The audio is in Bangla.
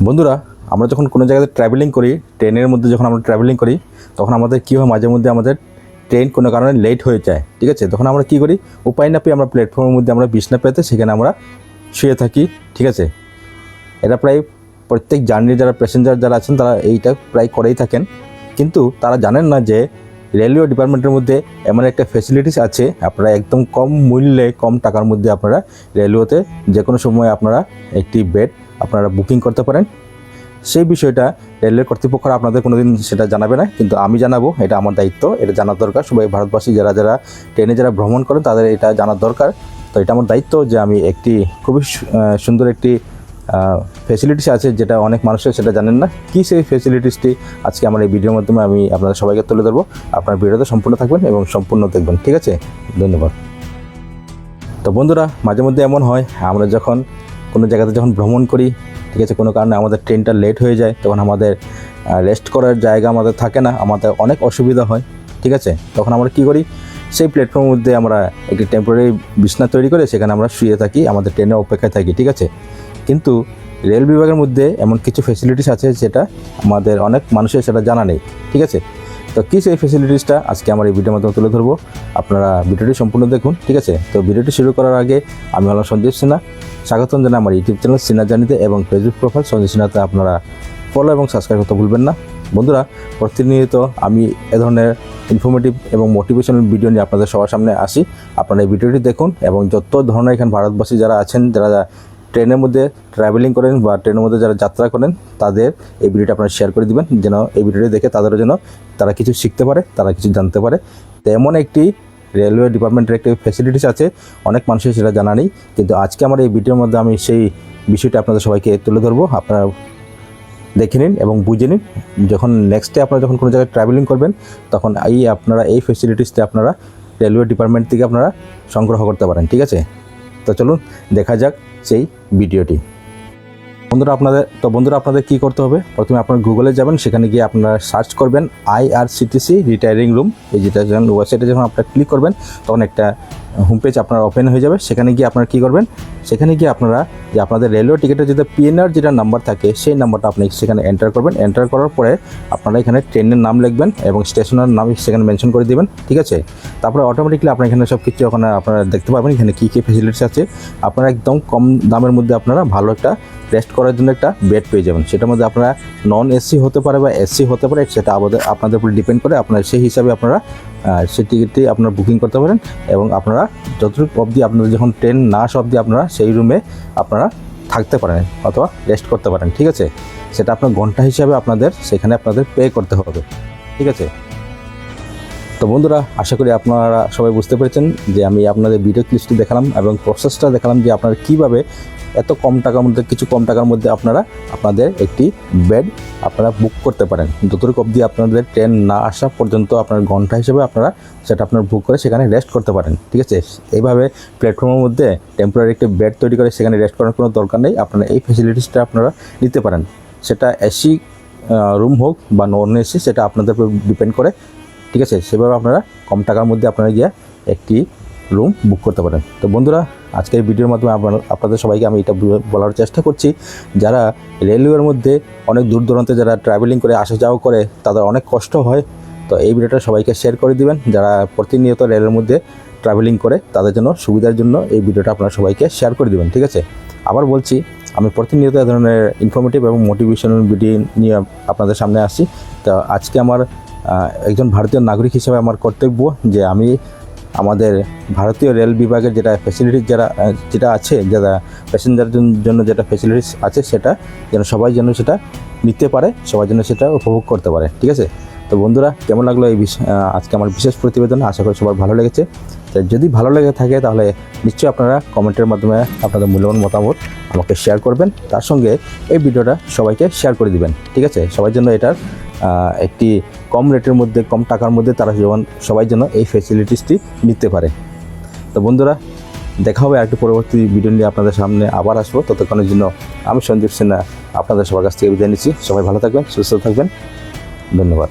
বন্ধুরা, আমরা যখন কোনো জায়গাতে ট্রাভেলিং করি, ট্রেনের মধ্যে যখন আমরা ট্রাভেলিং করি, তখন আমাদের কী হয়, মাঝে মধ্যে আমাদের ট্রেন কোনো কারণে লেট হয়ে যায়। ঠিক আছে, তখন আমরা কী করি, উপায় না পেয়ে আমরা প্ল্যাটফর্মের মধ্যে আমরা বিছনা পেতে সেখানে আমরা শুয়ে থাকি। ঠিক আছে, এটা প্রায় প্রত্যেক জার্নির যারা প্যাসেঞ্জার যারা আছেন তারা এইটা প্রায় করেই থাকেন, কিন্তু তারা জানেন না যে রেলওয়ে ডিপার্টমেন্টের মধ্যে এমন একটা ফ্যাসিলিটিস আছে, আপনারা একদম কম মূল্যে কম টাকার মধ্যে আপনারা রেলওয়েতে যে কোনো সময় আপনারা একটি বেড আপনারা বুকিং করতে পারেন। সেই বিষয়টা রেলওয়ে কর্তৃপক্ষরা আপনাদের কোনোদিন সেটা জানাবে না, কিন্তু আমি জানাবো, এটা আমার দায়িত্ব, এটা জানার দরকার। সবাই ভারতবাসী যারা যারা ট্রেনে যারা ভ্রমণ করেন তাদের এটা জানার দরকার। তো এটা আমার দায়িত্ব যে আমি একটি খুবই সুন্দর একটি ফ্যাসিলিটিস আছে যেটা অনেক মানুষের সেটা জানেন না। কী সেই ফ্যাসিলিটিসটি আজকে আমার এই ভিডিওর মাধ্যমে আমি আপনাদের সবাইকে তুলে ধরবো। আপনার ভিডিওতে সম্পূর্ণ থাকবেন এবং সম্পূর্ণ দেখবেন। ঠিক আছে, ধন্যবাদ। তো বন্ধুরা, মাঝে মধ্যে এমন হয় আমরা যখন কোনো জায়গাতে যখন ভ্রমণ করি, ঠিক আছে, কোনো কারণে আমাদের ট্রেনটা লেট হয়ে যায়, তখন আমাদের রেস্ট করার জায়গা আমাদের থাকে না, আমাদের অনেক অসুবিধা হয়। ঠিক আছে, তখন আমরা কী করি, সেই প্ল্যাটফর্মের মধ্যে আমরা একটি টেম্পোরারি বিছনা তৈরি করে সেখানে আমরা শুয়ে থাকি, আমাদের ট্রেনের অপেক্ষায় থাকি। ঠিক আছে, কিন্তু রেল বিভাগের মধ্যে এমন কিছু ফ্যাসিলিটিস আছে যেটা আমাদের অনেক মানুষের সেটা জানা নেই। ঠিক আছে, তো কী সেই ফ্যাসিলিটিসটা আজকে আমার এই ভিডিওর মাধ্যমে তুলে ধরবো, আপনারা ভিডিওটি সম্পূর্ণ দেখুন। ঠিক আছে, তো ভিডিওটি শুরু করার আগে আমি হলাম সঞ্জীব সিনহা, স্বাগতম জানাই আমার ইউটিউব চ্যানেল সিনহা জার্নিতে এবং ফেসবুক প্রোফাইল সঞ্জীব সিনহাতে আপনারা ফলো এবং সাবস্ক্রাইব করতে ভুলবেন না। বন্ধুরা, প্রতিনিয়ত আমি এ ধরনের ইনফরমেটিভ এবং মোটিভেশনাল ভিডিও নিয়ে আপনাদের সবার সামনে আসি। আপনারা এই ভিডিওটি দেখুন এবং যত ধরনের এখানে ভারতবাসী যারা আছেন, যারা ট্রেনের মধ্যে ট্রাভেলিং করেন বা ট্রেনের মধ্যে যারা যাত্রা করেন, তাদের এই ভিডিওটা আপনারা শেয়ার করে দিবেন, যেন এই ভিডিওটি দেখে তাদেরও যেন তারা কিছু শিখতে পারে, তারা কিছু জানতে পারে। তো এমন একটি রেলওয়ে ডিপার্টমেন্টের একটি ফ্যাসিলিটিস আছে, অনেক মানুষের সেটা জানা নেই, কিন্তু আজকে আমার এই ভিডিওর মধ্যে আমি সেই বিষয়টা আপনাদের সবাইকে তুলে ধরবো। আপনারা দেখে নিন এবং বুঝে নিন, যখন নেক্সটে আপনারা যখন কোনো জায়গায় ট্রাভেলিং করবেন তখন আপনারা এই ফ্যাসিলিটিসটা আপনারা রেলওয়ে ডিপার্টমেন্ট থেকে আপনারা সংগ্রহ করতে পারেন। ঠিক আছে, তো চলুন দেখা যাক সেই ভিডিওটি। বন্ধুরা আপনাদের কী করতে হবে, প্রথমে আপনারা গুগলে যাবেন, সেখানে গিয়ে আপনারা সার্চ করবেন IRCTC রিটায়ারিং রুম। এই যেটা যখন ওয়েবসাইটে যখন আপনারা ক্লিক করবেন তখন একটা হোম পেজ আপনার ওপেন হয়ে যাবে। সেখানে গিয়ে আপনারা কী করবেন, সেখানে গিয়ে আপনারা যে আপনাদের রেলওয়ে টিকিটের যেটা PNR যেটা নাম্বার থাকে সেই নাম্বারটা আপনি সেখানে এন্টার করবেন। এন্টার করার পরে আপনারা এখানে ট্রেনের নাম লিখবেন এবং স্টেশনের নাম সেখানে মেনশন করে দেবেন। ঠিক আছে, তারপরে অটোমেটিকলি আপনার এখানে সব কিছু ওখানে আপনারা দেখতে পাবেন এখানে কী কী ফ্যাসিলিটিস আছে। আপনারা একদম কম দামের মধ্যে আপনারা ভালো একটা রেস্ট করার জন্য একটা বেড পেয়ে যাবেন। সেটার মধ্যে আপনারা নন এসি হতে পারে বা এসি হতে পারে, সেটা আপনাদের উপর ডিপেন্ড করে। আপনারা সেই হিসাবে আপনারা সেই টিকিটটি আপনারা বুকিং করতে পারেন এবং আপনারা যতটুকু অবধি আপনাদের যখন ট্রেন না আসা অবধি আপনারা সেই রুমে আপনারা থাকতে পারেন অথবা রেস্ট করতে পারেন। ঠিক আছে, সেটা আপনার ঘন্টা হিসাবে আপনাদের সেখানে আপনাদের পে করতে হবে। ঠিক আছে, তো বন্ধুরা, আশা করি আপনারা সবাই বুঝতে পেরেছেন যে আমি আপনাদের ভিডিও ক্লিপটি দেখালাম এবং প্রসেসটা দেখালাম যে আপনারা কীভাবে এত কম টাকার মধ্যে কম টাকার মধ্যে আপনারা আপনাদের একটি বেড আপনারা বুক করতে পারেন, যতটুকু অবধি আপনাদের ট্রেন না আসা পর্যন্ত আপনার ঘন্টা হিসেবে আপনারা সেটা আপনার বুক করে সেখানে রেস্ট করতে পারেন। ঠিক আছে, এইভাবে প্ল্যাটফর্মের মধ্যে টেম্পোরারি একটি বেড তৈরি করে সেখানে রেস্ট করার কোনো দরকার নেই। আপনারা এই ফ্যাসিলিটিসটা আপনারা নিতে পারেন, সেটা এসি রুম হোক বা নন এসি, সেটা আপনাদের উপর ডিপেন্ড করে। ঠিক আছে, সেভাবে আপনারা কম টাকার মধ্যে আপনারা গিয়ে একটি রুম বুক করতে পারেন। তো বন্ধুরা, আজকের ভিডিওর মাধ্যমে আপনাদের সবাইকে আমি এটা বলার চেষ্টা করছি, যারা রেলওয়ের মধ্যে অনেক দূর দূরান্তে যারা ট্রাভেলিং করে আসা যাওয়া করে তাদের অনেক কষ্ট হয়। তো এই ভিডিওটা সবাইকে শেয়ার করে দিবেন, যারা প্রতিনিয়ত রেলের মধ্যে ট্রাভেলিং করে তাদের জন্য সুবিধার জন্য এই ভিডিওটা আপনারা সবাইকে শেয়ার করে দিবেন। ঠিক আছে, আবার বলছি, আমি প্রতিনিয়ত এ ধরনের ইনফরমেটিভ এবং মোটিভেশনাল ভিডিও নিয়ে আপনাদের সামনে আসি। তো আজকে আমার একজন ভারতীয় নাগরিক হিসেবে আমার কর্তব্য যে আমি আমাদের ভারতীয় রেল বিভাগের যেটা ফ্যাসিলিটিস যেটা আছে, যারা প্যাসেঞ্জারের জন্য যেটা ফ্যাসিলিটিস আছে সেটা যেন সবাই যেন সেটা নিতে পারে, সবাই যেন সেটা উপভোগ করতে পারে। ঠিক আছে, তো বন্ধুরা, কেমন লাগলো এই আজকে আমার বিশেষ প্রতিবেদন, আশা করি সবার ভালো লেগেছে। তো যদি ভালো লেগে থাকে তাহলে নিশ্চয়ই আপনারা কমেন্টের মাধ্যমে আপনাদের মূল্যবান মতামত আমাকে শেয়ার করবেন, তার সঙ্গে এই ভিডিওটা সবাইকে শেয়ার করে দিবেন। ঠিক আছে, সবাই যেন এটার একটি কম রেটের মধ্যে কম টাকার মধ্যে তারা যেমন সবাই যেন এই ফ্যাসিলিটিসটি নিতে পারে। তো বন্ধুরা, দেখা হবে আরেকটি পরবর্তী ভিডিও নিয়ে আপনাদের সামনে আবার আসবো। ততক্ষণের জন্য আমি সঞ্জীব সিনহা আপনাদের সবার কাছ থেকে বিদায় নিচ্ছি। সবাই ভালো থাকবেন, সুস্থ থাকবেন, ধন্যবাদ।